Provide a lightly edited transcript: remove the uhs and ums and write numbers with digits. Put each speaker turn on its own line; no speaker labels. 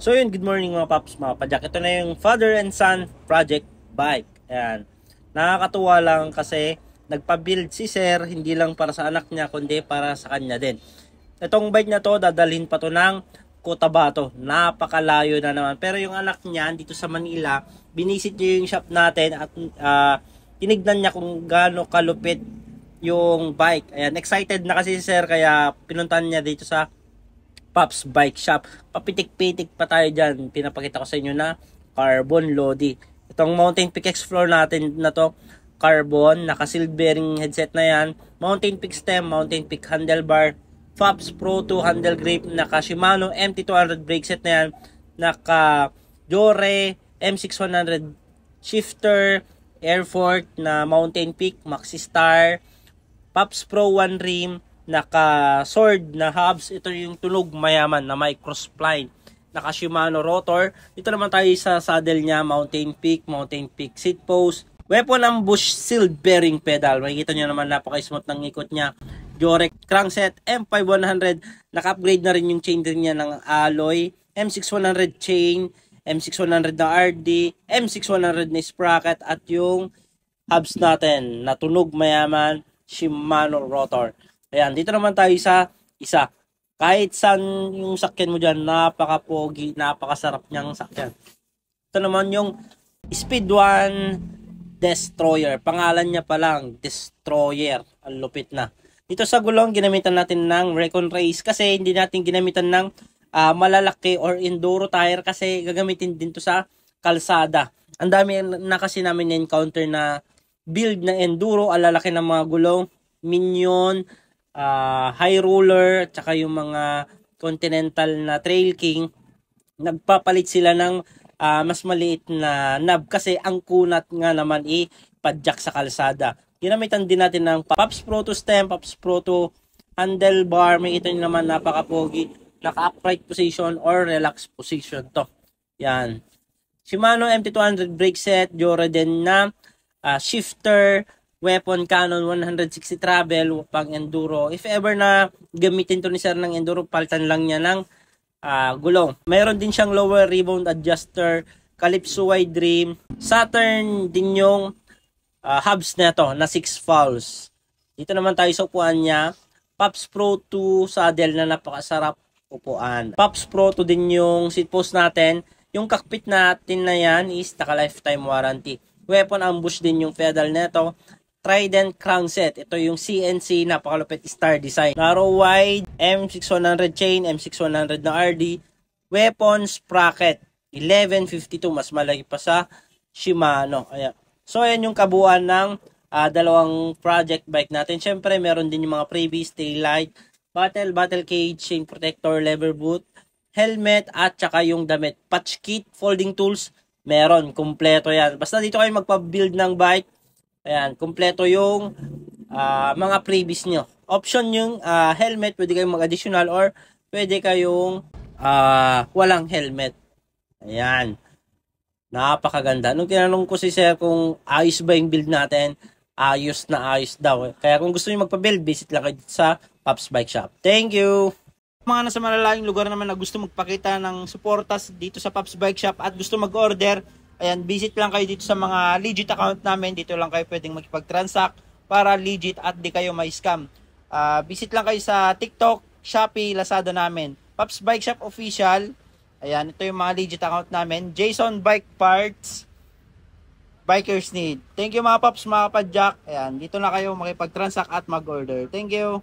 So yun, good morning mga paps, mga padyak. Ito na yung father and son project bike. Ayan. Nakakatuwa lang kasi nagpa-build si sir, hindi lang para sa anak niya, kundi para sa kanya din. Itong bike na to, dadalhin pa to ng Cotabato. Napakalayo na naman. Pero yung anak niya, dito sa Manila, binisit niya yung shop natin at tinignan niya kung gaano kalupit yung bike. Ayan, excited na kasi si sir, kaya pinuntahan niya dito sa Pops Bike Shop. Papitik-pitik pa tayo dyan. Pinapakita ko sa inyo na carbon Lodi. Itong Mountain Peak Explorer natin na to, carbon, naka-sealed bearing headset na yan. Mountain Peak stem, Mountain Peak handlebar, Pops Pro 2 handle grip, naka Shimano MT200 brake set na yan, naka Jore M6100 shifter, Airforce na Mountain Peak, Maxi Star, Pops Pro 1 rim, naka sword na hubs. Ito yung tunog mayaman na may cross spline, naka Shimano rotor. Dito naman tayo sa saddle niya, Mountain Peak seat post, weapon ambush sealed bearing pedal. Makikita nyo naman napaka-smooth ng ikot niya. Jore crankset M5100, naka-upgrade na rin yung chain ring niya ng alloy, M6100 chain, M6100 na RD, M6100 na sprocket, at yung hubs natin na tunog mayaman Shimano rotor. Ayan, dito naman tayo sa isa. Kahit saan yung sakyan mo dyan, napaka-pogi, napakasarap niyang sakyan. Ito naman yung Speed 1 Destroyer. Pangalan niya pa lang, Destroyer. Ang lupit na. Dito sa gulong, ginamitan natin ng Recon Race kasi hindi natin ginamitan ng malalaki or enduro tire kasi gagamitin din to sa kalsada. Ang dami na kasi namin na-encounter na build na enduro, alalaki ng mga gulong, Minion, High Roller, at saka yung mga Continental na Trail King, nagpapalit sila ng mas maliit na knob kasi ang kunat nga naman padjak sa kalsada. Ginamitan din natin ng Pops Pro 2 stem, Pops Pro 2 handlebar. May ito nyo naman, napaka-pogi, naka-upright position or relax position to. Yan. Shimano MT200 brake set, Jore din na shifter, weapon Canon 160 travel pang enduro. If ever na gamitin to ni sir ng enduro, palitan lang niya ng gulong. Mayroon din siyang lower rebound adjuster, Calypso wide rim, Saturn din yung hubs na to na 6 valves. Dito naman tayo sa upuan niya, Pops Pro 2 saddle na napakasarap upuan. Pops Pro 2 din yung seat post natin. Yung cockpit natin na yan is naka lifetime warranty. Weapon ambush din yung pedal neto. Trident crankset. Ito yung CNC, napakalupit star design. Narrow wide, M6100 chain, M6100 na RD. Weapon sprocket, 1152, mas malaki pa sa Shimano. Ayan. So, ayan yung kabuuan ng dalawang project bike natin. Siyempre, meron din yung mga freebies, taillight, battle cage, chain protector, lever boot, helmet, at saka yung damit. Patch kit, folding tools, meron. Kompleto yan. Basta dito kayo magpa-build ng bike, ayan, kompleto yung mga freebies nyo. Option yung helmet, pwede kayong mag-additional or pwede kayong walang helmet. Ayan. Napakaganda. Nung tinanong ko si sir kung ayos ba yung build natin, ayos na ayos daw. Kaya kung gusto niyo magpa-build, visit lang kayo sa Pops Bike Shop. Thank you! Mga nasa malalayong lugar naman na gusto magpakita ng suportas dito sa Pops Bike Shop at gusto mag-order, ayan, visit lang kayo dito sa mga legit account namin. Dito lang kayo pwedeng makipag-transact para legit at di kayo may scam. Visit lang kayo sa TikTok, Shopee, Lazada namin. Pops Bike Shop Official. Ayan, ito yung mga legit account namin. Jason Bike Parts, Bikers Need. Thank you mga Pops, mga Padjak. Ayan, dito na kayo makipag-transact at mag-order. Thank you.